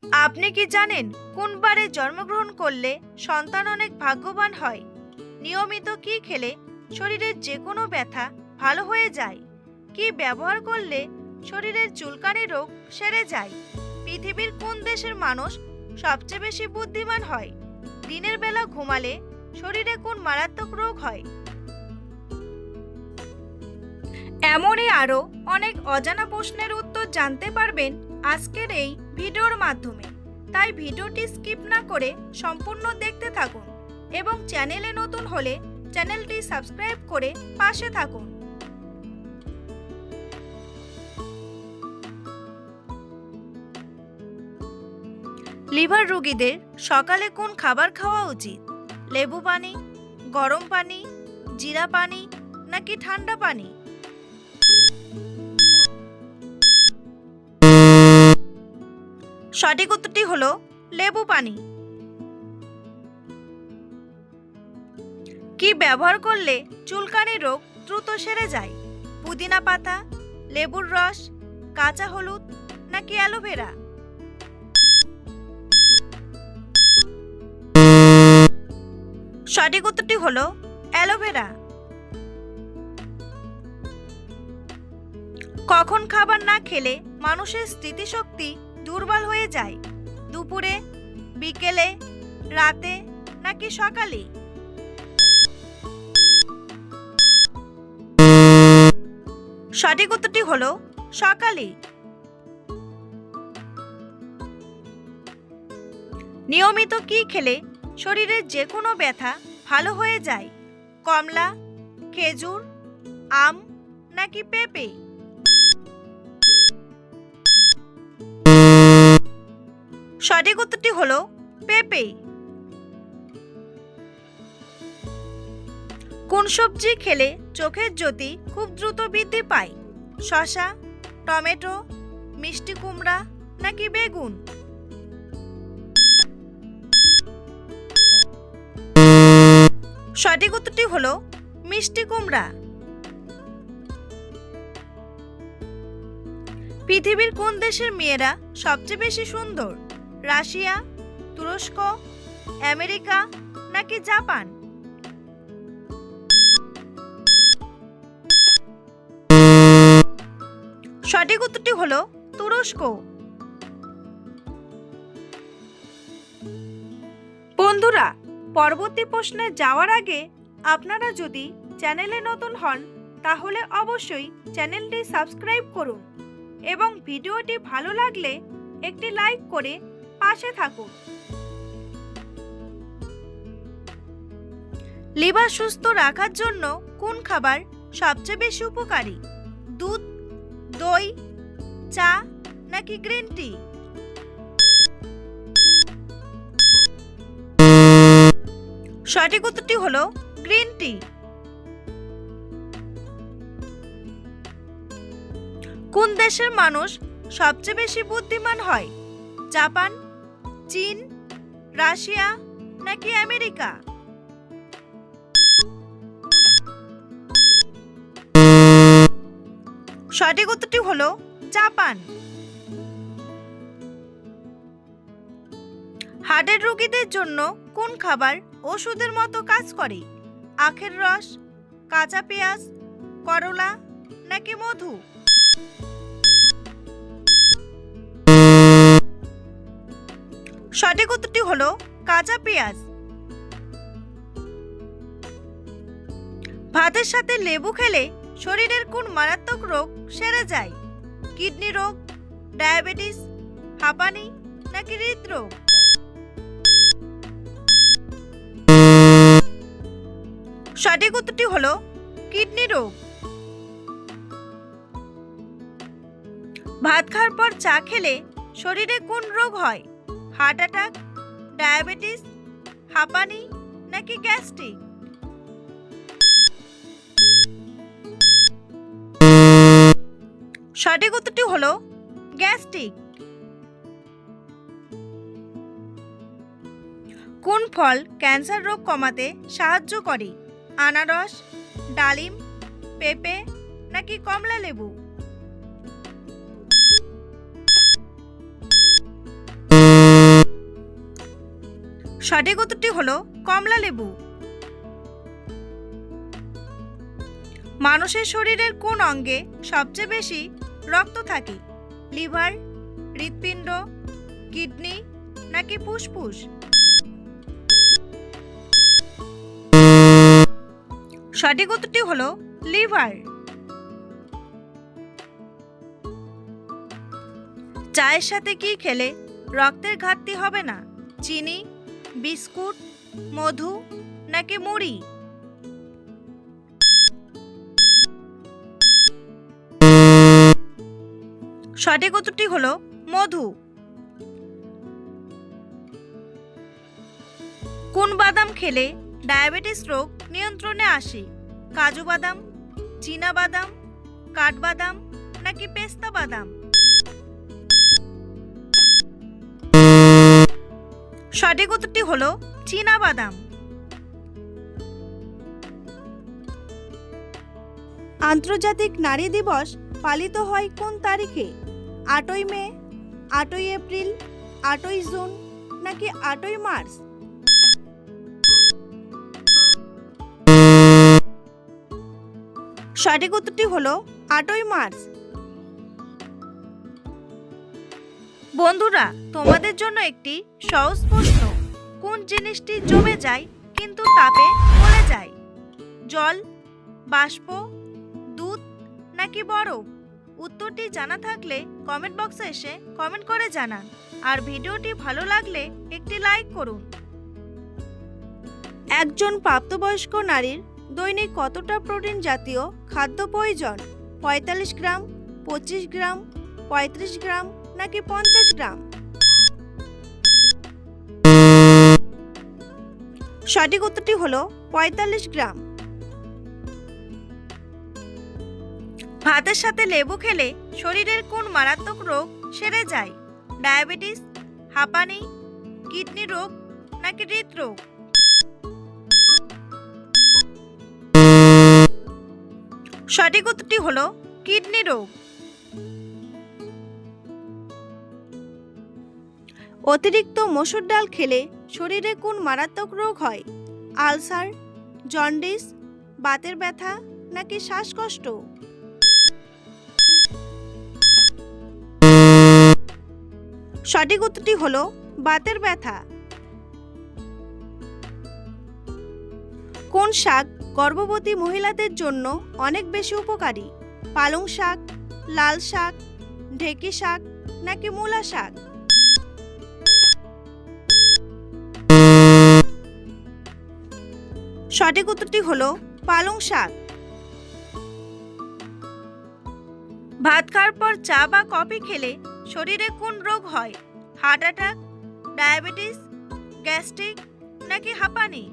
আপনি কি জানেন কোন বারে জন্মগ্রহণ করলে সন্তান অনেক ভাগ্যবান হয়? নিয়মিত কি খেলে শরীরের যে কোনো ব্যথা ভালো হয়ে যায়? কি ব্যবহার করলে শরীরের চুলকানি রোগ সেরে যায়? পৃথিবীর কোন দেশের মানুষ সবচেয়ে বেশি বুদ্ধিমান হয়? দিনের বেলা ঘুমালে শরীরে কোন মারাত্মক রোগ হয়? এমনই আরও অনেক অজানা প্রশ্নের উত্তর জানতে পারবেন আজকের এই ভিডিওর মাধ্যমে। তাই ভিডিওটি স্কিপ না করে সম্পূর্ণ দেখতে থাকুন এবং চ্যানেলে নতুন হলে চ্যানেলটি সাবস্ক্রাইব করে পাশে থাকুন। লিভার রোগীদের সকালে কোন খাবার খাওয়া উচিত? লেবু পানি, গরম পানি, জিরা পানি নাকি ঠান্ডা পানি? সঠিক উত্তরটি হলো লেবু পানি। কি ব্যবহার করলে চুলকানি রোগ দ্রুত সেরে যায়? পুদিনা পাতা, লেবুর রস, কাঁচা হলুদ নাকি অ্যালোভেরা? সঠিক উত্তরটি হলো অ্যালোভেরা। কখন খাবার না খেলে মানুষের স্মৃতিশক্তি দুর্বল হয়ে যায়? দুপুরে, বিকেলে, রাতে নাকি সকালে? সঠিক উত্তরটি হলো সকালে। নিয়মিত কি খেলে শরীরের যে কোনো ব্যথা ভালো হয়ে যায়? কমলা, খেজুর, আম নাকি পেঁপে? সঠিক উত্তরটি হলো পেঁপে। কোন সবজি খেলে চোখের জ্যোতি খুব দ্রুত বৃদ্ধি পায়? শসা, টমেটো, মিষ্টি কুমড়া নাকি বেগুন? সঠিক উত্তরটি হলো মিষ্টি কুমড়া। পৃথিবীর কোন দেশের মেয়েরা সবচেয়ে বেশি সুন্দর? রাশিয়া, তুরস্ক, আমেরিকা নাকি জাপান? সঠিক উত্তরটি হলো তুরস্ক। বন্ধুরা, পরবর্তী প্রশ্নে যাওয়ার আগে আপনারা যদি চ্যানেলে নতুন হন তাহলে অবশ্যই চ্যানেলটি সাবস্ক্রাইব করুন এবং ভিডিওটি ভালো লাগলে একটি লাইক করে পাশে থাকুন। লিভার সুস্থ রাখার জন্য কোন খাবার সবচেয়ে বেশি উপকারী? দুধ, দই, চা নাকি গ্রিন টি? সঠিক উত্তরটি হলো গ্রিন টি। কোন দেশের মানুষ সবচেয়ে বেশি বুদ্ধিমান হয়? জাপান, চীন, রাশিয়া নাকি আমেরিকা? সঠিক উত্তরটি হলো জাপান। হার্টের রোগীদের জন্য কোন খাবার ওষুধের মতো কাজ করে? আখের রস, কাঁচা পেঁয়াজ, করলা নাকি মধু? সঠিক উত্তরটি হলো কাঁচা পেঁয়াজ। ভাতের সাথে লেবু খেলে শরীরের কোন মারাত্মক রোগ সেরে যায়? কিডনি রোগ, ডায়াবেটিস, হাঁপানি নাকি হৃদরোগ? সঠিক উত্তরটি হলো কিডনি রোগ। ভাত খাওয়ার পর চা খেলে শরীরে কোন রোগ হয়? হার্ট অ্যাটাক, ডায়াবেটিস, হাঁপানি নাকি গ্যাস্ট্রিক? সঠিক উত্তরটি হলো গ্যাস্ট্রিক। কোন ফল ক্যান্সার রোগ কমাতে সাহায্য করে? আনারস, ডালিম, পেঁপে নাকি কমলা লেবু? সঠিক উত্তরটি হলো কমলা লেবু। মানুষের শরীরের কোন অঙ্গে সবচেয়ে বেশি রক্ত থাকে? লিভার, হৃৎপিণ্ড, কিডনি নাকি ফুসফুস? সঠিক উত্তরটি হলো লিভার। চায়ের সাথে কি খেলে রক্তের ঘাটতি হবে না? চিনি, বিস্কুট, মধু নাকি মুড়ি? সঠিক উত্তরটি হলো মধু। কোন বাদাম খেলে ডায়াবেটিস রোগ নিয়ন্ত্রণে আসে? কাজু বাদাম, চীনা বাদাম, কাঠবাদাম নাকি পেস্তা বাদাম? সঠিক উত্তরটি হলো চীনা বাদাম। আন্তর্জাতিক নারী দিবস পালিত হয় কোন তারিখে? 8ই মে, 8ই এপ্রিল, 8ই জুন নাকি 8ই মার্চ? সঠিক উত্তরটি হলো 8ই মার্চ। বন্ধুরা, তোমাদের জন্য একটি সহজ প্রশ্ন। কোন জিনিসটি জমে যায় কিন্তু তাপে গলে যায়? জল, বাষ্প, দুধ নাকি বরফ? উত্তরটি জানা থাকলে কমেন্ট বক্সে এসে কমেন্ট করে জানান। আর ভিডিওটি ভালো লাগলে একটি লাইক করুন। একজন প্রাপ্তবয়স্ক নারীর দৈনিক কতটা প্রোটিন জাতীয় খাদ্য প্রয়োজন? 45 গ্রাম, 25 গ্রাম, 35 গ্রাম নাকি 50 গ্রাম? সঠিক উত্তরটি হলো 45 গ্রাম। ভাতের সাথে লেবু খেলে শরীরের কোন মারাত্মক রোগ সেরে যায়? ডায়াবেটিস, হাঁপানি, কিডনি রোগ নাকি হৃদরোগ? সঠিক উত্তরটি হলো কিডনি রোগ। অতিরিক্ত মসুর ডাল খেলে শরীরে কোন মারাত্মক রোগ হয়? আলসার, জন্ডিস, বাতের ব্যথা নাকি শ্বাসকষ্ট? সঠিক উত্তরটি হলো বাতের ব্যথা। কোন শাক গর্ভবতী মহিলাদের জন্য অনেক বেশি উপকারী? পালং শাক, লাল শাক, ঢেঁকি শাক নাকি মূলা শাক? সঠিক উত্তরটি হলো পালং শাক। ভাত খাওয়ার পর চা বা কফি খেলে শরীরে কোন রোগ হয়? হার্ট অ্যাটাক, ডায়াবেটিস, গ্যাস্ট্রিক নাকি হাঁপানি?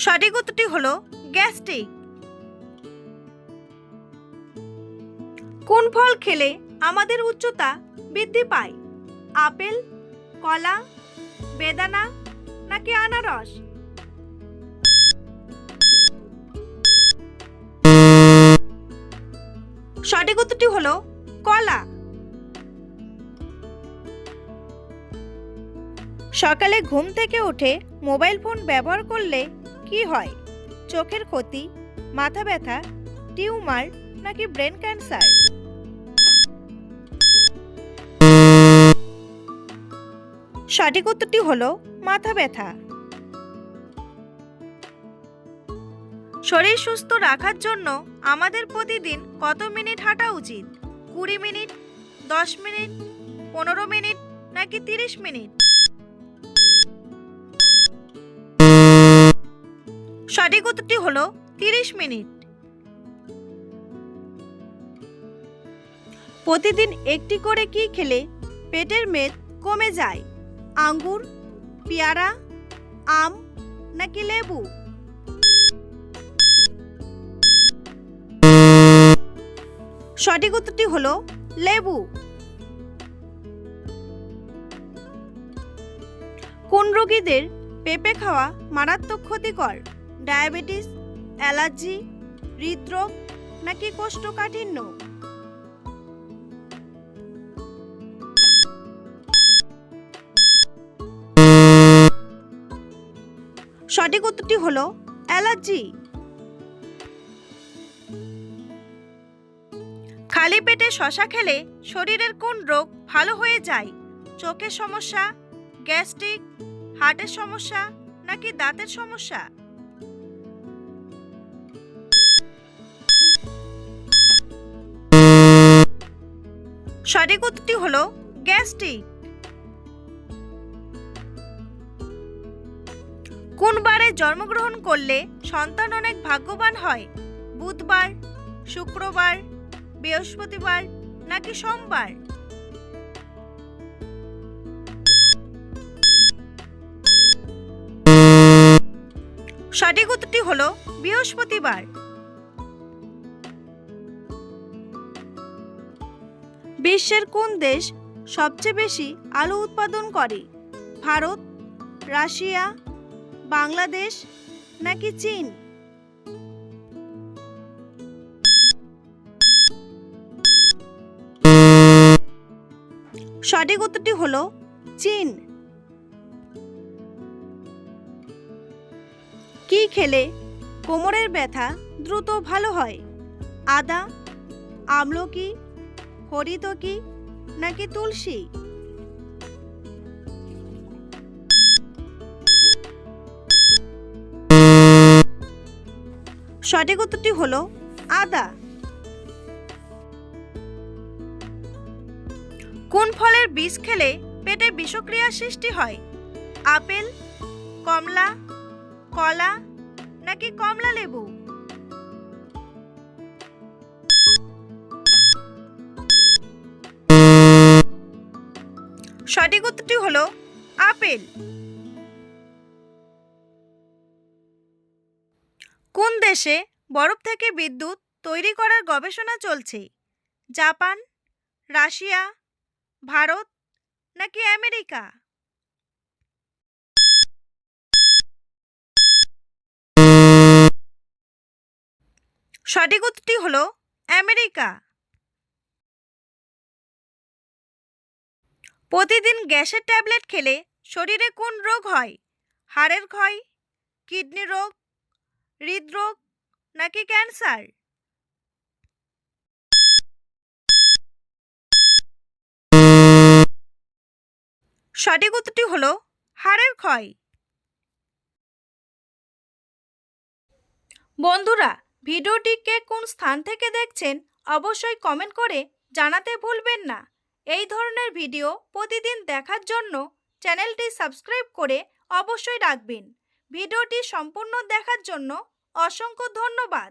সঠিক উত্তরটি হলো গ্যাস্ট্রিক। কোন ফল খেলে আমাদের উচ্চতা বৃদ্ধি পায়? আপেল, কলা, বেদানা নাকি আনারস? সঠিক উত্তরটি হলো কলা। সকালে ঘুম থেকে উঠে মোবাইল ফোন ব্যবহার করলে কি হয়? চোখের ক্ষতি, মাথা ব্যথা, টিউমার নাকি ব্রেন ক্যান্সার? সঠিক উত্তরটি হলো মাথা ব্যথা। শরীর সুস্থ রাখার জন্য আমাদের প্রতিদিন কত মিনিট হাঁটা উচিত? 20 মিনিট, 10 মিনিট, 15 মিনিট নাকি 30 মিনিট? সঠিক উত্তরটি হলো 30 মিনিট। প্রতিদিন একটি করে কি খেলে পেটের মেদ কমে যায়? আঙ্গুর, পেয়ারা, আম নাকি লেবু? সঠিক উত্তরটি হলো লেবু। কোন রোগীদের পেঁপে খাওয়া মারাত্মক ক্ষতিকর? ডায়াবেটিস, অ্যালার্জি, হৃদরোগ নাকি কোষ্ঠকাঠিন্য? সঠিক উত্তরটি হলো অ্যালার্জি। খালি পেটে শসা খেলে শরীরের কোন রোগ ভালো হয়ে যায়? চোখের সমস্যা, গ্যাস্ট্রিক, হার্টের সমস্যা নাকি দাঁতের সমস্যা? সঠিক উত্তরটি হলো গ্যাস্ট্রিক। কোন বারে জন্মগ্রহণ করলে সন্তান অনেক ভাগ্যবান হয়? বুধবার, শুক্রবার, বৃহস্পতিবার নাকি সোমবার? সঠিক উত্তরটি হলো বৃহস্পতিবার। বিশ্বের কোন দেশ সবচেয়ে বেশি আলু উৎপাদন করে? ভারত, রাশিয়া, বাংলাদেশ নাকি চীন? সঠিক উত্তরটি হলো চীন। কি খেলে কোমরের ব্যথা দ্রুত ভালো হয়? আদা, আমলকি, হরিতকি নাকি তুলসী? সঠিক উত্তরটি হলো আদা। কোন ফলের বীজ খেলে পেটে বিষক্রিয়া সৃষ্টি হয়? আপেল, কমলা, কলা নাকি কমলা লেবু? সঠিক উত্তরটি হলো আপেল। কোন দেশে বরফ থেকে বিদ্যুৎ তৈরি করার গবেষণা চলছে? জাপান, রাশিয়া, ভারত নাকি আমেরিকা? সঠিক উত্তরটি হলো আমেরিকা। প্রতিদিন গ্যাসের ট্যাবলেট খেলে শরীরে কোন রোগ হয়? হাড়ের ক্ষয়, কিডনি রোগ, হৃদরোগ নাকি ক্যান্সার? সঠিক উত্তরটি হলো হাড়ের ক্ষয়। বন্ধুরা, ভিডিওটি কে কোন স্থান থেকে দেখছেন অবশ্যই কমেন্ট করে জানাতে ভুলবেন না। এই ধরনের ভিডিও প্রতিদিন দেখার জন্য চ্যানেলটি সাবস্ক্রাইব করে অবশ্যই রাখবেন। ভিডিওটি সম্পূর্ণ দেখার জন্য অসংখ্য ধন্যবাদ।